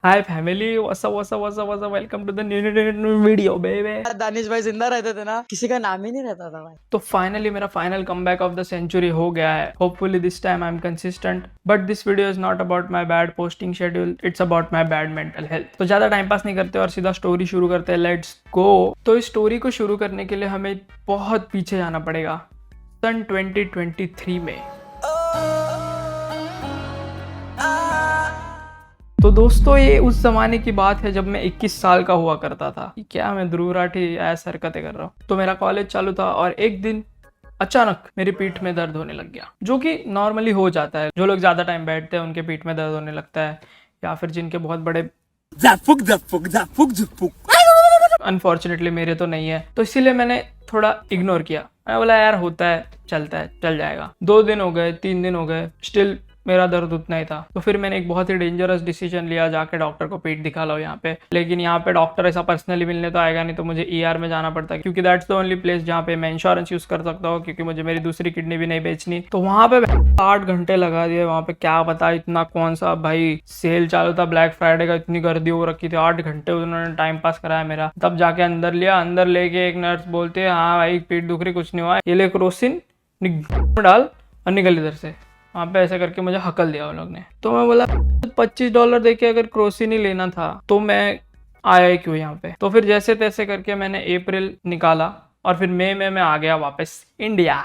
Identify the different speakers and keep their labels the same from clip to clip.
Speaker 1: Hi family, whats up, welcome to the new video baby.
Speaker 2: Danish भाई जिंदा रहते थे ना, किसी का नाम ही नहीं रहता था भाई।
Speaker 1: तो फाइनली मेरा final comeback of the century हो गया है। Hopefully this time I am consistent, but this video is not about my bad posting schedule, it's about my bad mental health. तो ज्यादा टाइम पास नहीं करते और सीधा स्टोरी शुरू करते हैं। Let's go. तो इस स्टोरी को शुरू करने के लिए हमें बहुत पीछे जाना पड़ेगा, सन 2023 में। तो दोस्तों, ये उस जमाने की बात है जब मैं 21 साल का हुआ करता था। क्या मैं ध्रुव राठी ऐसा हरकतें कर रहा हूँ। तो मेरा कॉलेज चालू था और एक दिन अचानक मेरी पीठ में दर्द होने लग गया, जो कि नॉर्मली हो जाता है। जो लोग ज्यादा टाइम बैठते हैं उनके पीठ में दर्द होने लगता है, या फिर जिनके बहुत बड़े अनफॉर्चुनेटली मेरे तो नहीं है। तो इसीलिए मैंने थोड़ा इग्नोर किया। मैं बोला यार होता है, चलता है, चल जाएगा। 2 दिन हो गए, 3 दिन हो गए, स्टिल मेरा दर्द उतना ही था। तो फिर मैंने एक बहुत ही डेंजरस डिसीजन लिया, जाके डॉक्टर को पीठ दिखा लो यहाँ पे। लेकिन यहाँ पे डॉक्टर ऐसा पर्सनली मिलने तो आएगा नहीं, तो मुझे ईआर में जाना पड़ता है, क्योंकि दैट्स द ओनली प्लेस जहाँ पे मैं इंश्योरेंस यूज कर सकता हूँ, क्योंकि मुझे मेरी दूसरी किडनी भी नहीं बेचनी। तो वहां पे 8 घंटे लगा दिए वहां पे। क्या पता इतना कौन सा भाई सेल चालू था ब्लैक फ्राइडे का, इतनी गर्दी हो रखी थी। 8 घंटे उन्होंने टाइम पास कराया मेरा। तब जाके अंदर लिया। अंदर लेके एक नर्स बोलती है, हाँ भाई पीठ दुख रही, कुछ नहीं हुआ, ये ले क्रोसिन डाल और निकल इधर से। वहाँ पे ऐसा करके मुझे हकल दिया उन लोग ने। तो मैं बोला $25 देके अगर क्रोसिन ही लेना था तो मैं आया ही क्यों यहाँ पे। तो फिर जैसे तैसे करके मैंने अप्रैल निकाला और फिर मई में मैं आ गया वापस इंडिया।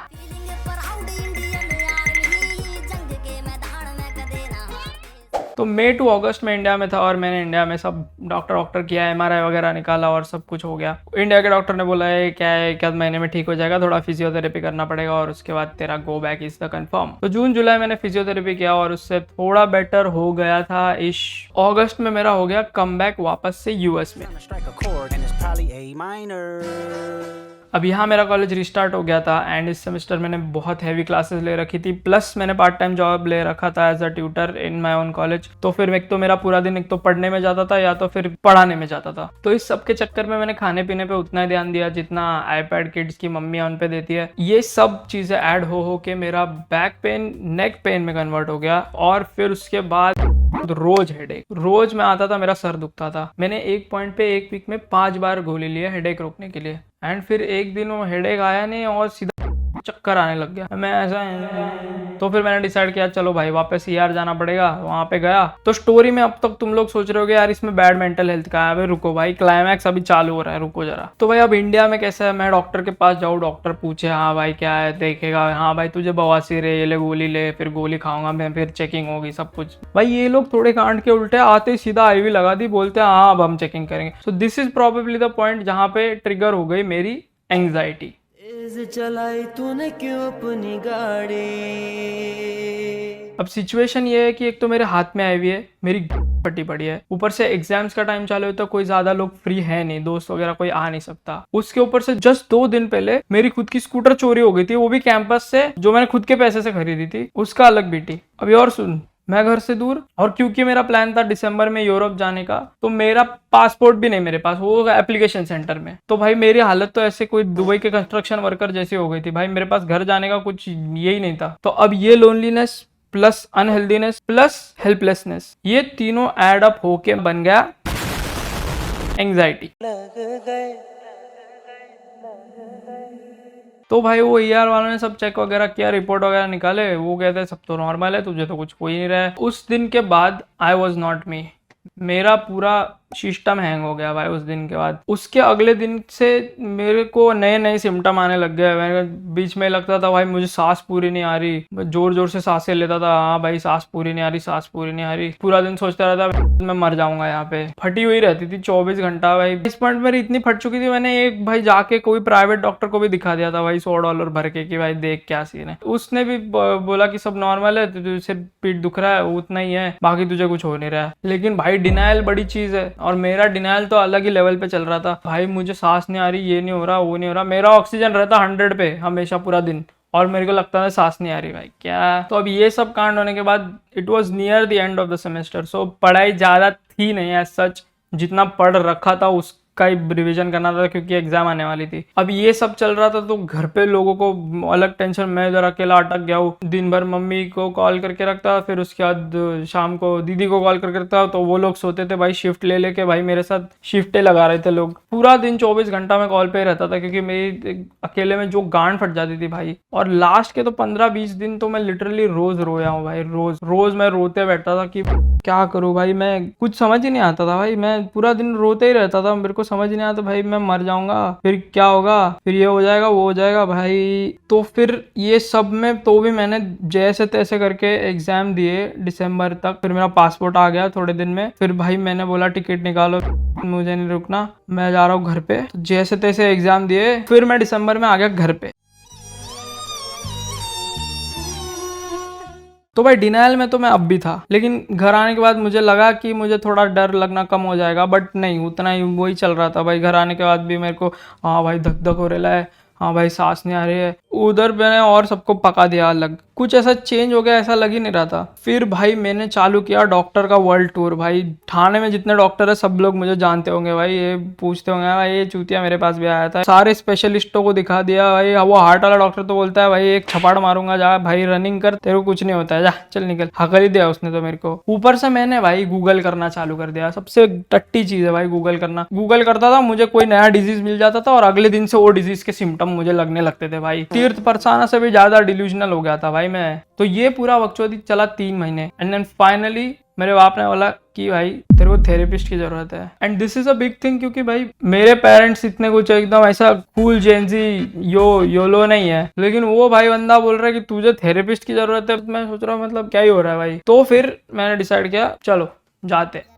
Speaker 1: तो मई टू अगस्त में इंडिया में था और मैंने इंडिया में सब डॉक्टर किया, एमआरआई वगैरह निकाला और सब कुछ हो गया। इंडिया के डॉक्टर ने बोला है क्या है, क्या महीने में ठीक हो जाएगा, थोड़ा फिजियोथेरेपी करना पड़ेगा और उसके बाद तेरा go back is the confirm. तो जून जुलाई मैंने फिजियोथेरेपी किया और उससे थोड़ा बेटर हो गया था। इश अगस्त में मेरा हो गया कम बैक वापस से यूएस में। अब यहाँ मेरा कॉलेज रिस्टार्ट हो गया था एंड इस सेमेस्टर मैंने बहुत हैवी क्लासेस ले रखी थी, प्लस मैंने पार्ट टाइम जॉब ले रखा था as a tutor in my own college. तो फिर एक तो मेरा पूरा दिन एक तो पढ़ने में जाता था या तो फिर पढ़ाने में जाता था। तो इस सब के चक्कर में मैंने खाने पीने पे उतना ही ध्यान दिया जितना आईपैड किड्स की मम्मी उन पे देती है। ये सब चीजें ऐड हो के मेरा बैक पेन नेक पेन में कन्वर्ट हो गया। और फिर उसके बाद रोज हेडेक, रोज मैं आता था मेरा सर दुखता था। मैंने एक पॉइंट पे एक वीक में 5 बार गोली लिया हेडेक रोकने के लिए। एंड फिर एक दिन वो हेडेक आया नहीं और सीधा चक्कर आने लग गया। मैं ऐसा तो फिर मैंने डिसाइड किया चलो भाई वापस ईआर जाना पड़ेगा। वहां पे गया तो स्टोरी में अब तक तुम लोग सोच रहे होगे यार इसमें बैड मेंटल हेल्थ का है। रुको भाई, क्लाइमैक्स अभी चालू हो रहा है, रुको जरा। तो भाई अब इंडिया में कैसा है, मैं डॉक्टर के पास जाऊँ, डॉक्टर पूछे हाँ भाई क्या है, देखेगा हाँ भाई तुझे बवासीर है, ये ले गोली ले, फिर गोली खाऊंगा मैं, फिर चेकिंग होगी सब कुछ। भाई ये लोग थोड़े कांड के उल्टे आते ही सीधा आईवी लगा दी, बोलते हैं हाँ अब हम चेकिंग करेंगे। So this is probably the point जहां पे ट्रिगर हो गई मेरी एंग्जाइटी।
Speaker 2: चलाई तूने क्यों अपनी गाड़ी।
Speaker 1: अब सिचुएशन ये है कि एक तो मेरे हाथ में आई हुई है, मेरी फटी पड़ी है, ऊपर से एग्जाम्स का टाइम चालू है तो कोई ज्यादा लोग फ्री है नहीं, दोस्त वगैरह कोई आ नहीं सकता। उसके ऊपर से जस्ट 2 दिन पहले मेरी खुद की स्कूटर चोरी हो गई थी, वो भी कैंपस से, जो मैंने खुद के पैसे से खरीदी थी, उसका अलग बीटी। अभी और सुन, मैं घर से दूर, और क्योंकि मेरा प्लान था दिसंबर में यूरोप जाने का, तो मेरा पासपोर्ट भी नहीं मेरे पास, वो एप्लीकेशन सेंटर में। तो भाई मेरी हालत तो ऐसे कोई दुबई के कंस्ट्रक्शन वर्कर जैसी हो गई थी भाई। मेरे पास घर जाने का कुछ यही नहीं था। तो अब ये लोनलीनेस प्लस अनहेल्दीनेस प्लस हेल्पलेसनेस, ये तीनों एड अप होके बन गया एंग्जाइटी। तो भाई वो ईआर वालों ने सब चेक वगैरह किया, रिपोर्ट वगैरह निकाले, वो कहते हैं सब तो नॉर्मल है, तुझे तो कुछ हो ही नहीं रहा है। उस दिन के बाद आई वॉज नॉट मी, मेरा पूरा सिस्टम हैंग हो गया भाई उस दिन के बाद। उसके अगले दिन से मेरे को नए नए सिम्टम आने लग गए। मेरे बीच में लगता था भाई मुझे सांस पूरी नहीं आ रही, मैं जोर जोर से सांसें लेता था, हाँ भाई सांस पूरी नहीं आ रही, सांस पूरी नहीं आ रही। पूरा दिन सोचता रहता मैं मर जाऊंगा। यहाँ पे फटी हुई रहती थी 24 घंटा भाई। इस पॉइंट मेरी इतनी फट चुकी थी, मैंने एक भाई जाके कोई प्राइवेट डॉक्टर को भी दिखा दिया था भाई, $100 भर के कि भाई देख क्या सीन है। उसने भी बोला कि सब नॉर्मल है, तुझे सिर्फ पीठ दुख रहा है, उतना ही है, बाकी तुझे कुछ हो नहीं रहा है। लेकिन भाई डिनायल बड़ी चीज है और मेरा डिनायल तो अलग ही लेवल पे चल रहा था भाई। मुझे सांस नहीं आ रही, ये नहीं हो रहा, वो नहीं हो रहा। मेरा ऑक्सीजन रहता 100 पे हमेशा पूरा दिन, और मेरे को लगता था सांस नहीं आ रही भाई क्या। तो अब ये सब कांड होने के बाद it was near the end of the semester. So पढ़ाई ज्यादा थी नहीं एज सच, जितना पढ़ रखा था का ही रिवीजन करना था क्योंकि एग्जाम आने वाली थी। अब ये सब चल रहा था तो घर पे लोगों को अलग टेंशन, मैं इधर अकेला अटक गया हूँ। दिन भर मम्मी को कॉल करके रखता, फिर उसके बाद शाम को दीदी को कॉल करके रखता, तो वो लोग सोते थे भाई शिफ्ट ले लेके, भाई मेरे साथ शिफ्टें लगा रहे थे लोग। पूरा दिन 24 घंटा मैं कॉल पे ही रहता था क्योंकि मेरी अकेले में जो गांड फट जाती थी भाई। और लास्ट के तो 15-20 दिन तो मैं लिटरली रोज रोया हूँ भाई, रोज रोज मैं रोते बैठता था कि क्या करूँ भाई, मैं कुछ समझ ही नहीं आता था भाई। मैं पूरा दिन रोते ही रहता था, मेरे को समझ ही नहीं आता भाई मैं मर जाऊंगा, फिर क्या होगा, फिर ये हो जाएगा वो हो जाएगा भाई। तो फिर ये सब में तो भी मैंने जैसे तैसे करके एग्जाम दिए दिसंबर तक। फिर मेरा पासपोर्ट आ गया थोड़े दिन में। फिर भाई मैंने बोला टिकट निकालो, मुझे नहीं रुकना, मैं जा रहा हूँ घर पे। तो जैसे तैसे एग्जाम दिए, फिर मैं दिसंबर में आ गया घर पे। तो भाई डिनायल में तो मैं अब भी था, लेकिन घर आने के बाद मुझे लगा कि मुझे थोड़ा डर लगना कम हो जाएगा, बट नहीं, उतना ही वही चल रहा था भाई। घर आने के बाद भी मेरे को हाँ भाई धक धक हो रहा है, हाँ भाई सांस नहीं आ रही है। उधर मैंने और सबको पका दिया अलग, कुछ ऐसा चेंज हो गया ऐसा लग ही नहीं रहा था। फिर भाई मैंने चालू किया डॉक्टर का वर्ल्ड टूर। भाई ठाणे में जितने डॉक्टर है सब लोग मुझे जानते होंगे भाई, ये पूछते होंगे भाई ये चूतिया मेरे पास भी आया था। सारे स्पेशलिस्टों को दिखा दिया भाई। वो हार्ट वाला डॉक्टर तो बोलता है भाई एक छपाड़ मारूंगा, जा भाई रनिंग कर, तेरे को कुछ नहीं होता है, जा चल निकल, हकल ही दिया उसने तो मेरे को। ऊपर से मैंने भाई गूगल करना चालू कर दिया। सबसे टट्टी चीज है भाई गूगल करना। गूगल करता था, मुझे कोई नया डिजीज मिल जाता था और अगले दिन से वो डिजीज के सिम्टम मुझे लगने लगते थे भाई। तीर्थ परसाना से भी ज्यादा डिल्यूजनल हो गया था भाई मैं। तो ये पूरा बकचोदी चला 3 महीने, एंड देन फाइनली मेरे बाप ने बोला कि भाई तेरे को थेरेपिस्ट की जरूरत है। And this is a big thing क्योंकि भाई मेरे पेरेंट्स इतने कुछ एकदम ऐसा कूल जेंजी योलो नहीं है, लेकिन वो भाई बंदा बोल रहा है कि तुझे थेरेपिस्ट की जरूरत है। मैं सोच रहा हूँ मतलब क्या ही हो रहा है भाई। तो फिर मैंने डिसाइड किया चलो जाते।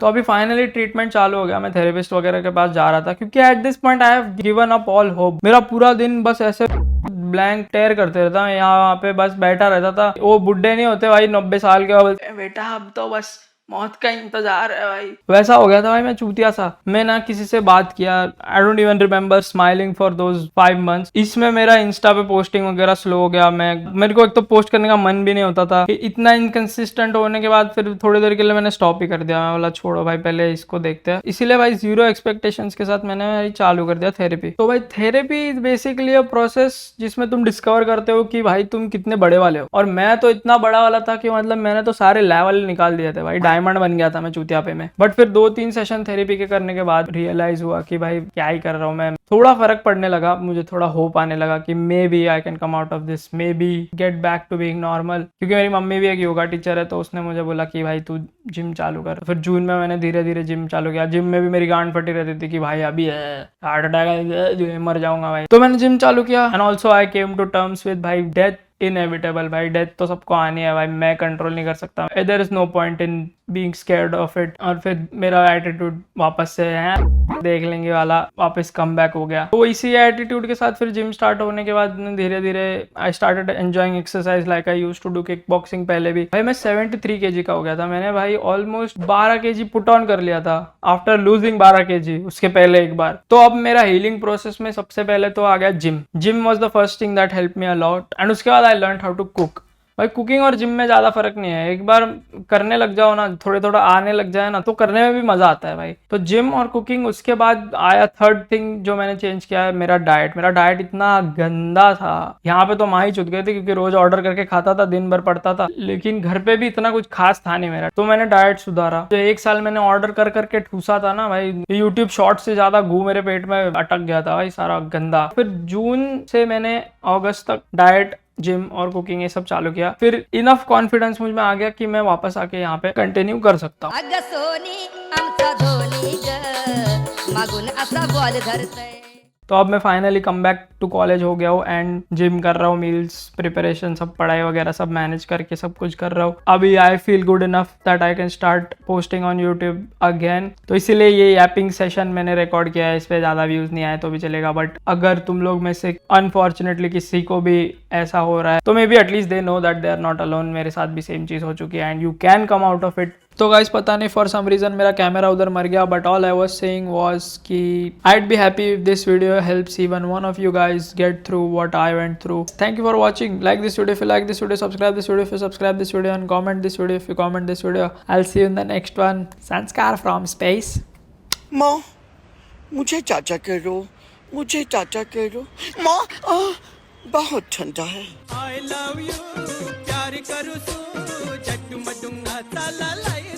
Speaker 1: तो अभी फाइनली ट्रीटमेंट चालू हो गया, मैं थेरेपिस्ट वगैरह के पास जा रहा था क्योंकि at this point I have given up all hope. मेरा पूरा दिन बस ऐसे ब्लैंक टेयर करते रहता, मैं यहाँ पे बस बैठा रहता था। वो बुढ़े नहीं होते भाई 90 साल के, बोलते बेटा अब तो बस मौत का इंतजार है भाई, वैसा हो गया था भाई मैं चूतिया सा। मैं ना किसी से बात किया, I don't even remember smiling for those 5 months। इसमें मेरा इंस्टा पे पोस्टिंग वगैरह स्लो हो गया। मेरे को एक तो पोस्ट करने का मन भी नहीं होता था। इतना इनकंसिस्टेंट होने के बाद फिर थोड़ी देर के लिए मैंने स्टॉप ही कर दिया। मैं बोला छोड़ो भाई पहले इसको देखते हैं। इसीलिए भाई 0 एक्सपेक्टेशंस के साथ मैंने चालू कर दिया थेरेपी। तो भाई therapy is basically a process जिसमें तुम डिस्कवर करते हो कि भाई तुम कितने बड़े वाले हो। और मैं तो इतना बड़ा वाला था कि मतलब मैंने तो सारे लेवल निकाल दिए थे भाई, डायमंड बन गया था मैं चूतियापे में। बट फिर 2-3 सेशन थेरेपी के करने के बाद रियलाइज हुआ कि भाई क्या ही कर रहा हूँ मैं। थोड़ा फर्क पड़ने लगा, मुझे थोड़ा होप आने लगा कि maybe I can come out of this, maybe get back to being normal. क्योंकि मेरी मम्मी भी एक योगा टीचर है, तो उसने मुझे बोला कि भाई तू जिम चालू कर। फिर जून में मैंने धीरे धीरे जिम चालू किया। जिम में भी मेरी गांड फटी रहती थी कि भाई अभी हार्ट अटैक मर जाऊंगा भाई। तो मैंने जिम चालू किया and also I came to terms with भाई डेथ इनएविटेबल। भाई डेथ तो सबको आनी है भाई, मैं कंट्रोल नहीं कर सकता। There is no point in being scared of it. और फिर मेरा एटीट्यूड वापस से है देख लेंगे वाला वापस कम बैक हो गया। तो इसी एटीट्यूड के साथ फिर जिम स्टार्ट होने के बाद धीरे धीरे I started enjoying exercise like I used to do kick boxing. पहले भी भाई मैं 73 kg का हो गया था। मैंने भाई ऑलमोस्ट 12 kg पुट ऑन कर लिया था आफ्टर लूजिंग 12 kg उसके पहले एक बार। तो अब मेरा हीलिंग प्रोसेस में सबसे पहले तो आ गया gym. Gym was the first thing that help me a lot. And उसके बाद I learn how to cook. भाई कुकिंग और जिम में ज्यादा फर्क नहीं है, एक बार करने लग जाओ ना, थोड़े थोड़ा आने लग जाए ना, तो करने में भी मजा आता है भाई। तो जिम और कुकिंग। उसके बाद आया थर्ड थिंग जो मैंने चेंज किया है, मेरा डाइट। मेरा डाइट इतना गंदा था, यहाँ पे तो माँ ही चुत गए थे क्योंकि रोज ऑर्डर करके खाता था, दिन भर पड़ता था, लेकिन घर पे भी इतना कुछ खास था नहीं मेरा। तो मैंने डाइट सुधारा। जो 1 साल मैंने ऑर्डर कर करके ठूसा था ना भाई, यूट्यूब शॉर्ट से ज्यादा गू मेरे पेट में अटक गया था भाई सारा गंदा। फिर जून से मैंने अगस्त तक डाइट, जिम और कुकिंग ये सब चालू किया। फिर इनफ कॉन्फिडेंस मुझ में आ गया कि मैं वापस आके यहाँ पे कंटिन्यू कर सकता हूँ।
Speaker 3: अग सोनी आमचा धोनी ग मागून असा बॉल धरतय।
Speaker 1: तो अब मैं finally come back to college हो गया हूँ एंड जिम कर रहा हूँ, मील्स प्रिपरेशन सब, पढ़ाई वगैरह सब मैनेज करके सब कुछ कर रहा हूँ। अभी I feel good enough that I can start posting on YouTube again. तो इसीलिए ये यापिंग सेशन मैंने रिकॉर्ड किया है, इस पर ज़्यादा व्यूज़ नहीं आए तो भी चलेगा। बट अगर तुम लोग में से अनफॉर्चुनेटली किसी को भी ऐसा हो रहा है तो maybe at least they know that they are not alone. मेरे साथ भी सेम चीज़ हो चुकी है and you can come out of it तो गाइस पता नहीं फॉर सम रीजन मेरा कैमरा उधर मर गया, but all I was saying was कि I'd be happy if this video helps even one of you guys get through what I went through. Thank you for watching. Like this video if you like this video, subscribe this video if you subscribe this video, and comment this video if you comment this video. I'll see you in the next one. Sanskar from space.
Speaker 4: माँ मुझे चाचा करो, मुझे चाचा करो माँ। बहुत ठंडा है।
Speaker 2: I love you, प्यार करूँ सू, जगमगुना ला ला ला।